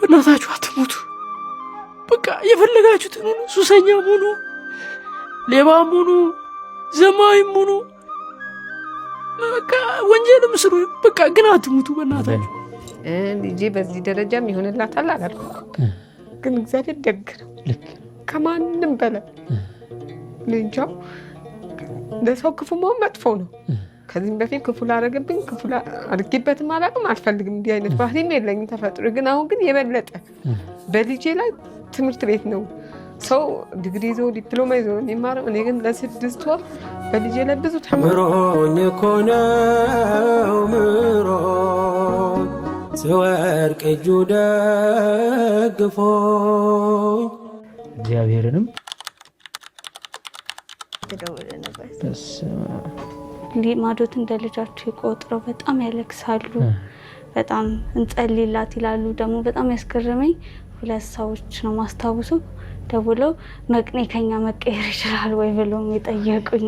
በእናታችሁ አትሞቱ። በቃ የፈለጋችሁትን ሁኑ፣ ሱሰኛም ሁኑ፣ ሌባም ሁኑ፣ ዘማዊም ሁኑ፣ በቃ ወንጀልም ስሩ፣ በቃ ግን አትሞቱ በእናታችሁ። ልጄ በዚህ ደረጃም ይሆንላታል አላልኩም፣ ግን እግዚአብሔር ደግ ነው ከማንም በላይ። ልንጃው ለሰው ክፉ መሆን መጥፎ ነው። ከዚህም በፊት ክፉ ላደረገብኝ ክፉ አድርጌበትም አላውቅም፣ አልፈልግም። እንዲህ አይነት ባህሪም የለኝም ተፈጥሮ። ግን አሁን ግን የበለጠ በልጄ ላይ ትምህርት ቤት ነው ሰው ዲግሪ ይዞ ዲፕሎማ ይዞ የሚማረው። እኔ ግን ለ6 ወር በልጄ ላይ ብዙ ተምሮኝ እኮ ነው ምሮኝ ስወርቅ እጁ ደግፎኝ እግዚአብሔርንም ተደውለ ነበር። ማዶት እንደ ልጃቸው ቆጥረው በጣም ያለቅሳሉ። በጣም እንጸልይላት ይላሉ። ደግሞ በጣም ያስገረመኝ 2 ሰዎች ነው ማስታወሰው ደውለው መቅኔ ከኛ መቀየር ይችላል ወይ ብለው የጠየቁኝ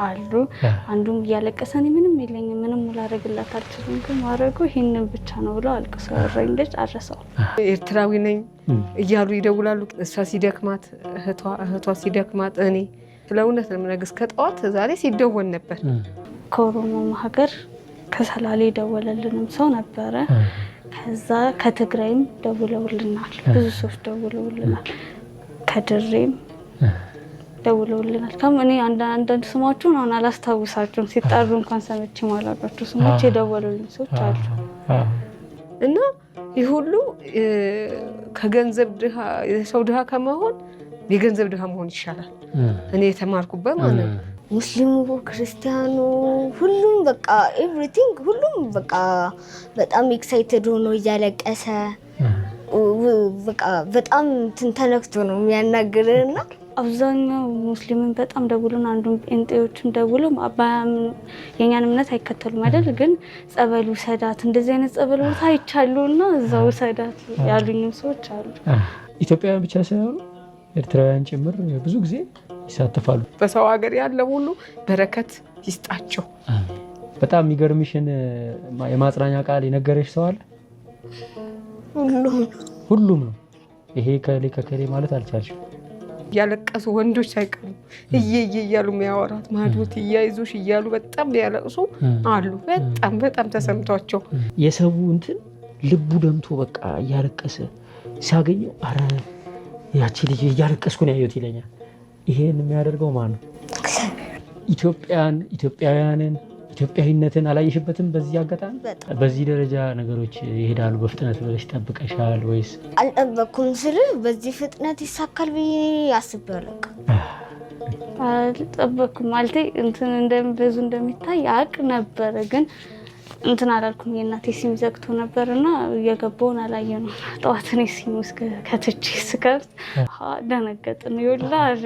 አሉ። አንዱም እያለቀሰ እኔ ምንም የለኝም ምንም ላደርግላት አልችልም፣ ግን ማድረጉ ይሄንን ብቻ ነው ብለው አልቅሰው ያረኝ ልጅ አረሰው። ኤርትራዊ ነኝ እያሉ ይደውላሉ። እሷ ሲደክማት እህቷ ሲደክማት እኔ ስለእውነት ለምነግስ ከጠዋት ዛሬ ሲደወል ነበር። ከኦሮሞ ሀገር ከሰላሌ ደወለልንም ሰው ነበረ። ከዛ ከትግራይም ደውለውልናል፣ ብዙ ሰዎች ደውለውልናል። ከድሬም ደውለውልናል። እኔ አንዳንድ ስማቸውን አሁን አላስታውሳቸውም፣ ሲጠሩ እንኳን ሰምቼ ማላውቃቸው ስሞች የደወሉልኝ ሰዎች አሉ። እና ይህ ሁሉ ከገንዘብ ድሃ የሰው ድሃ ከመሆን የገንዘብ ድሃ መሆን ይሻላል። እኔ የተማርኩበት ማለት ነው። ሙስሊሙ ክርስቲያኑ ሁሉም በቃ ኤቭሪቲንግ ሁሉም በቃ በጣም ኤክሳይትድ ሆኖ እያለቀሰ በቃ በጣም ተነክቶ ነው የሚያናግርና አብዛኛው ሙስሊምን በጣም ደውሉን አንዱን ጴንጤዎችም ደውሉ የኛን እምነት አይከተሉም አይደል፣ ግን ጸበሉ ሰዳት እንደዚህ አይነት ጸበል ቦታ አይቻሉና እዛው ሰዳት ያሉኝም ሰዎች አሉ። ኢትዮጵያውያን ብቻ ሳይሆኑ ኤርትራውያን ጭምር ብዙ ጊዜ ይሳተፋሉ። በሰው ሀገር ያለ ሁሉ በረከት ይስጣቸው። በጣም የሚገርምሽን የማጽናኛ ቃል የነገረሽ ሰው አለ? ሁሉም ነው። ይሄ ከሌ ማለት አልቻልሽም። ያለቀሱ ወንዶች ሳይቀሩ እየየ እያሉ የሚያወራት ማዶት እያይዞሽ እያሉ በጣም ያለቅሱ አሉ። በጣም ተሰምቷቸው የሰው እንትን ልቡ ደምቶ በቃ እያለቀሰ ሲያገኘው አረ ያቺ ልጅ እያለቀስኩ ነው ያየሁት ይለኛል። ይሄን የሚያደርገው ማን ነው? ኢትዮጵያውያንን ኢትዮጵያዊነትን አላየሽበትም? በዚህ አጋጣሚ በዚህ ደረጃ ነገሮች ይሄዳሉ በፍጥነት ብለሽ ጠብቀሻል ወይስ? አልጠበኩም ስል በዚህ ፍጥነት ይሳካል ብዬ አስቤ አልጠበኩም ማለት እንትን እንደምበዙ እንደሚታይ አቅ ነበር፣ ግን እንትን አላልኩም። የእናቴ ሲም ዘግቶ ነበርና የገባውን አላየነው። ጠዋት እኔ ሲም ውስጥ ከትቼ ስከፍት ደነገጥን። ይውላል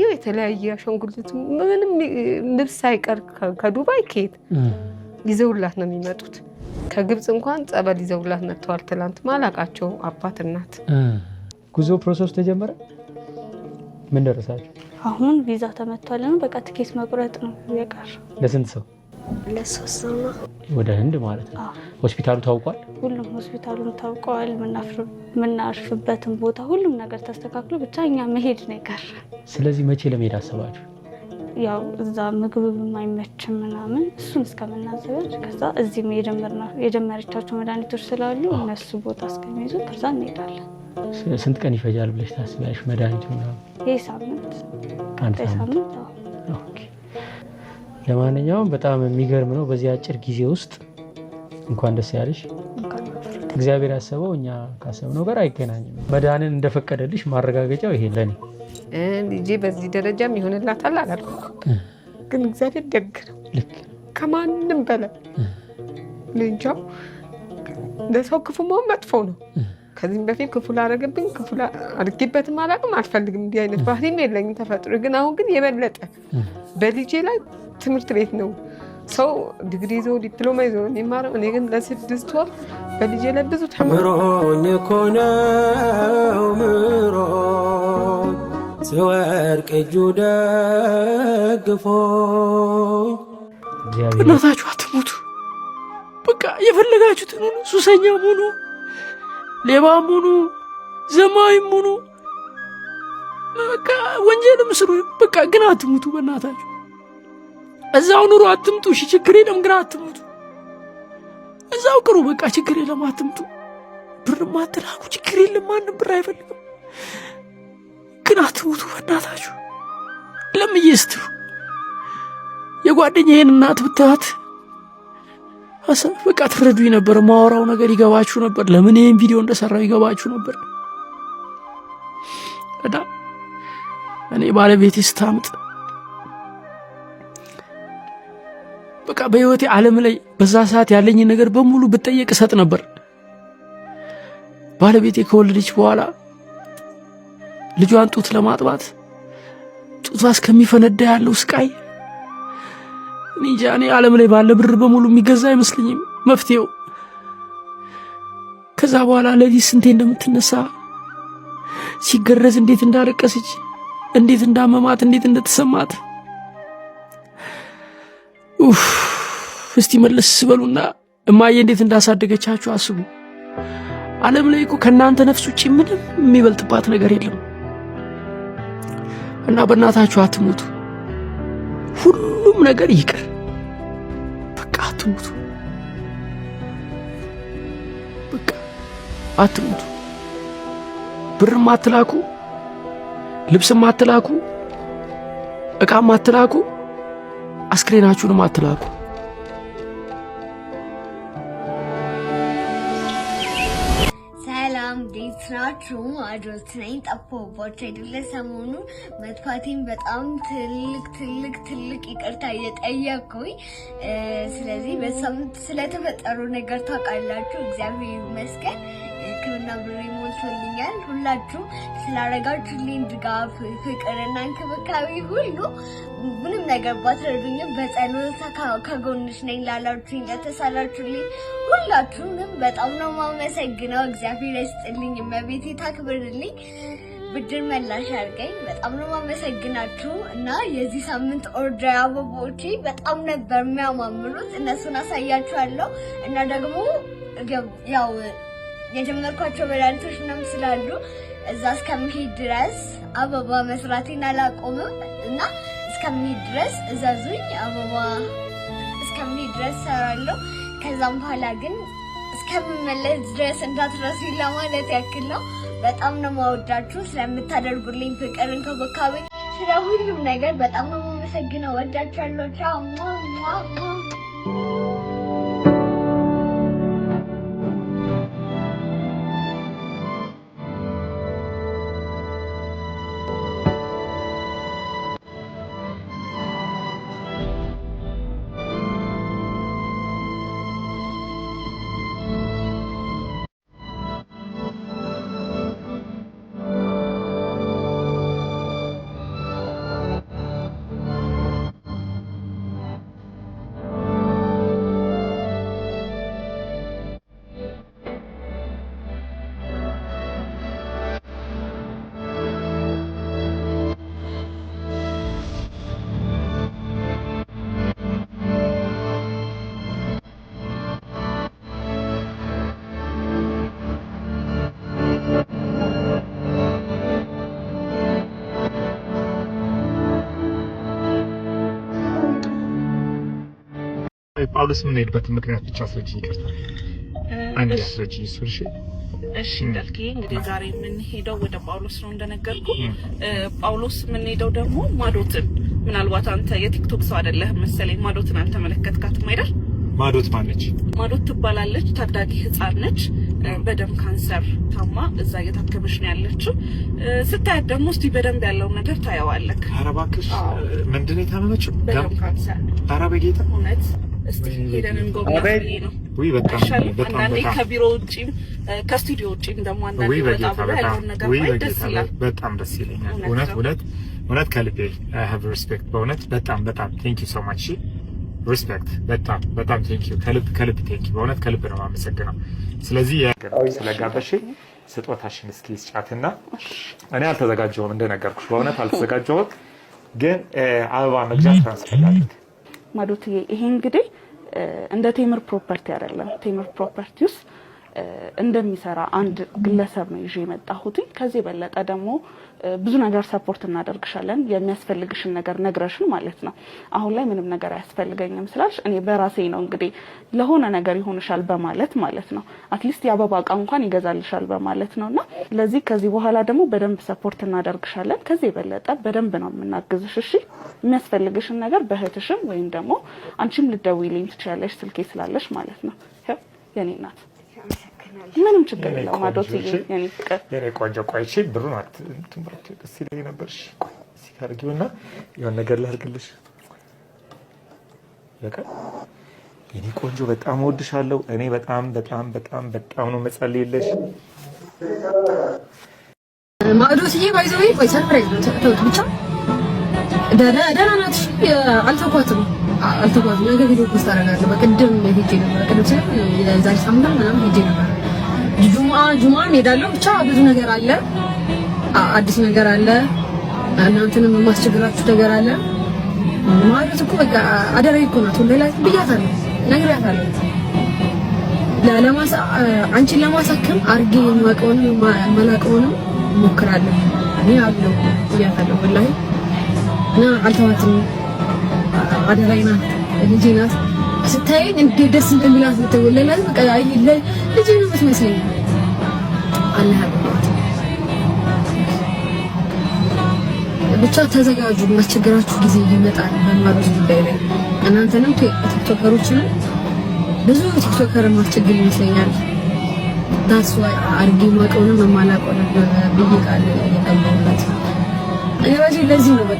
የተለያየ አሻንጉሊት ምንም ልብስ ሳይቀር ከዱባይ ከየት ይዘውላት ነው የሚመጡት። ከግብጽ እንኳን ጸበል ይዘውላት መጥተዋል። ትላንት ማላቃቸው አባት እናት። ጉዞ ፕሮሰስ ተጀመረ። ምን ደረሳችሁ? አሁን ቪዛ ተመቷል ነው በቃ ትኬት መቁረጥ ነው የቀር። ለስንት ሰው? ለ3 ሰው ነው። ወደ ህንድ ማለት ነው። ሆስፒታሉ ታውቋል? ሁሉም ሆስፒታሉን ታውቀዋል። ምናርፍበትን ቦታ ሁሉም ነገር ተስተካክሎ ብቻ እኛ መሄድ ነው የቀር። ስለዚህ መቼ ለመሄድ አሰባችሁ? ያው እዛ ምግብም አይመችም ምናምን እሱን እስከምናዘጋጅ ከዛ እዚህም የጀመረቻቸው መድኃኒቶች ስላሉ እነሱ ቦታ እስከሚይዙ ከዛ እንሄዳለን። ስንት ቀን ይፈጃል ብለሽ ታስቢያለሽ መድኃኒቱ ምናምን? ይሄ ሳምንት። ኦኬ። ለማንኛውም በጣም የሚገርም ነው። በዚህ አጭር ጊዜ ውስጥ እንኳን ደስ ያለሽ። እግዚአብሔር ያሰበው እኛ ካሰብነው ጋር አይገናኝም። መድኃኒን እንደፈቀደልሽ ማረጋገጫው ይሄ ለኔ። ልጄ በዚህ ደረጃም ይሆንላታል አላልኩም፣ ግን እግዚአብሔር ደግ ነው ከማንም በላይ። ልንጃው ለሰው ክፉ መሆን መጥፎ ነው። ከዚህም በፊት ክፉ ላደረገብኝ ክፉ አድርጌበትም አላውቅም፣ አልፈልግም። እንዲህ አይነት ባህሪም የለኝም ተፈጥሮ። ግን አሁን ግን የበለጠ በልጄ ላይ ትምህርት ቤት ነው ሰው ዲግሪ ይዞ ዲፕሎማ ይዞ የሚማረው። እኔ ግን ለ6 ወር በልጄ ላይ ብዙ ተምሮኝ እኮ ነው ምሮኝ ስወርቅ እጁ ደግፎኝ። በእናታችሁ አትሞቱ። በቃ የፈለጋችሁትን ሁኑ፣ ሱሰኛም ሁኑ፣ ሌባም ሁኑ ዘማዊም ሁኑ በቃ ወንጀልም ስሩ በቃ ግን አትሙቱ በእናታችሁ እዛው ኑሩ አትምጡ እሺ ችግር የለም ግን አትምጡ እዛው ቅሩ በቃ ችግር የለም አትምጡ ብር ማትላኩ ችግር የለም ማንም ብር አይፈልግም ግን አትሙቱ በእናታችሁ ለምይስትሩ የጓደኛዬን እናት ብታት በቃ ትረዱኝ ነበር ማወራው ነገር ይገባችሁ ነበር ለምን ይሄን ቪዲዮ እንደሰራው ይገባችሁ ነበር እዳ እኔ ባለቤቴ ስታምጥ በቃ በህይወቴ ዓለም ላይ በዛ ሰዓት ያለኝ ነገር በሙሉ ብጠየቅ ሰጥ ነበር ባለቤቴ ከወለደች በኋላ ልጇን ጡት ለማጥባት ጡቷ እስከሚፈነዳ ያለው ስቃይ እኔ ዓለም ላይ ባለ ብር በሙሉ የሚገዛ አይመስልኝም መፍትሄው ከዛ በኋላ ለዚህ ስንቴ እንደምትነሳ ሲገረዝ እንዴት እንዳለቀሰች እንዴት እንዳመማት እንዴት እንደተሰማት እስቲ መለስ በሉና እማዬ እንዴት እንዳሳደገቻችሁ አስቡ ዓለም ላይ እኮ ከናንተ ነፍስ ውጪ ምንም የሚበልጥባት ነገር የለም እና በእናታችሁ አትሙቱ ሁሉም ነገር ይቅር በቃ አትሙቱ በቃ አትሙቱ ብርም አትላኩ ልብስም አትላኩ እቃም አትላኩ አስክሬናችሁንም አትላኩ እንዴት ናችሁ? አጆት ነኝ። ጠፋሁባችሁ አይደለ? ሰሞኑን መጥፋቴን በጣም ትልቅ ይቅርታ እየጠየቅኩኝ ስለዚህ በሳምንት ስለተፈጠሩ ነገር ታውቃላችሁ። እግዚአብሔር ይመስገን ሕክምና ብሬ ሞልቶልኛል። ሁላችሁ ስላረጋችሁልኝ ድጋፍ፣ ፍቅርና እንክብካቤ ሁሉ ምንም ነገር ባትረዱኝም በጸሎት ከጎንሽ ነኝ ላላችሁኝ ለተሳላችሁልኝ ሁላችሁንም በጣም ነው ማመሰግነው። እግዚአብሔር ይስጥልኝ፣ እመቤቴ ታክብርልኝ፣ ብድር መላሽ አድርገኝ። በጣም ነው ማመሰግናችሁ እና የዚህ ሳምንት ኦርደር አበቦቼ በጣም ነበር የሚያማምሩት። እነሱን አሳያችኋለሁ እና ደግሞ ያው የጀመርኳቸው መድኃኒቶች ምናምን ስላሉ እዛ እስከምሄድ ድረስ አበባ መስራቴን አላቆምም እና እስከምሄድ ድረስ እዛዙኝ። አበባ እስከምሄድ ድረስ ሰራለሁ። ከዛም በኋላ ግን እስከምመለስ ድረስ እንዳትረሱኝ ለማለት ያክል ነው። በጣም ነው የማወዳችሁ ስለምታደርጉልኝ ፍቅር፣ እንክብካቤ፣ ስለ ሁሉም ነገር በጣም ነው የማመሰግነው። ወዳችኋለሁ። ቻው። ጳውሎስ ምን ሄድበት ምክንያት ብቻ አስረጅኝ። ይቅርታ አንድ አስረጅኝ። እሺ እንዳልከኝ እንግዲህ ዛሬ የምንሄደው ወደ ጳውሎስ ነው እንደነገርኩ። ጳውሎስ የምንሄደው ደግሞ ማዶትን፣ ምናልባት አንተ የቲክቶክ ሰው አይደለህም መሰለኝ። ማዶትን አልተመለከትካትም አይደል? ማዶት ማነች? ማዶት ትባላለች። ታዳጊ ህፃን ነች። በደም ካንሰር ታማ እዛ እየታከመች ነው ያለችው። ስታያት ደግሞ እስቲ በደንብ ያለው ነገር ታየዋለህ። ኧረ እባክሽ ምንድን ነው የታመመችው? በደም ካንሰር። ኧረ በጌታ እውነት እስቲ ሄደን እንጎብኛት ነው። ወይ በጣም ከቢሮ ውጪም ከስቱዲዮ ውጪም ደግሞ አንዳንዴ ያለውን ነገር ማየት ደስ ይላል። በጣም ደስ ይለኛል። እውነት ከልቤ I have respect በእውነት በጣም thank you so much respect በጣም thank you ከልብ thank you በእውነት ከልብ ነው የማመሰግነው። ስለዚህ ስለጋበሽ ስጦታሽን እስኪ ስጫትና እኔ አልተዘጋጀሁም እንደነገርኩሽ በእውነት አልተዘጋጀሁም፣ ግን አበባ መግዣ ትራንስፈር ማዶትዬ ይሄ እንግዲህ እንደ ቴምር ፕሮፐርቲ አይደለም። ቴምር ፕሮፐርቲ ውስጥ እንደሚሰራ አንድ ግለሰብ ነው ይዤ የመጣሁት። ከዚህ በለጠ ደግሞ ብዙ ነገር ሰፖርት እናደርግሻለን የሚያስፈልግሽን ነገር ነግረሽን ማለት ነው። አሁን ላይ ምንም ነገር አያስፈልገኝም ስላልሽ እኔ በራሴ ነው እንግዲህ ለሆነ ነገር ይሆንሻል በማለት ማለት ነው አትሊስት የአበባ ዕቃ እንኳን ይገዛልሻል በማለት ነውና ለዚህ ከዚህ በኋላ ደግሞ በደንብ ሰፖርት እናደርግሻለን። ከዚህ በለጠ በደንብ ነው የምናግዝሽ። እሺ የሚያስፈልግሽን ነገር በእህትሽም ወይም ደግሞ አንቺም ልትደውይልኝ ትችያለሽ ስልኬ ስላለሽ ማለት ነው። የኔ እናት ምንም ችግር የለውም። ማዶት የኔ ፍቅር የኔ ቆንጆ ቆይቼ ብሩን አትምራት ደስ ይለኝ ነበር። እሺ ቆይ እዚህ ጋር አድርጊውና የሆነ ነገር ላድርግልሽ። በቃ የኔ ቆንጆ በጣም እወድሻለሁ። እኔ በጣም ነው መጸልይልሽ። ማዶትዬ ባይዘው ወይ ሰርፕራይዝ ነው ተውት ብቻ ደህና ናት። አልተኳትም ነገ ቪዲዮ ፖስት አደርጋለሁ። በቅድም ሄጄ ነበር ቅድም ሲል የዛሬ ሳምንት ምናምን ሄጄ ነበር። ጁማ ሄዳለሁ። ብቻ ብዙ ነገር አለ፣ አዲስ ነገር አለ፣ እናንተንም የማስቸግራችሁ ነገር አለ። ማለት እኮ በቃ አደራዬ እኮ ናት። ሁሌ ላይ ብያታለሁ፣ ነግሬያታለሁ። አንቺን ለማሳከም አድርጌ የማውቀውንም የማላውቀውንም እሞክራለሁ። እኔ አለው ብያታለሁ ወላሂ እና አልተዋትም። አደራዬ ናት፣ ልጄ ናት። ስታየኝ እንዴት ደስ እንደሚላት ብትወለላት በቃ ልጄ ነው የምትመስለኝ። አላህ ብቻ ተዘጋጁ፣ ማስቸገራችሁ ጊዜ ይመጣል። በማዶት ጉዳይ ላይ እናንተንም ቲክቶከሮችንም ብዙ ቲክቶከር ማስቸገር ይመስለኛል። ዳስ ዋይ አርጊ ማቀውንም ማላቀውንም ብዬ ቃል የገባሁላት እኔ ለዚህ ነው።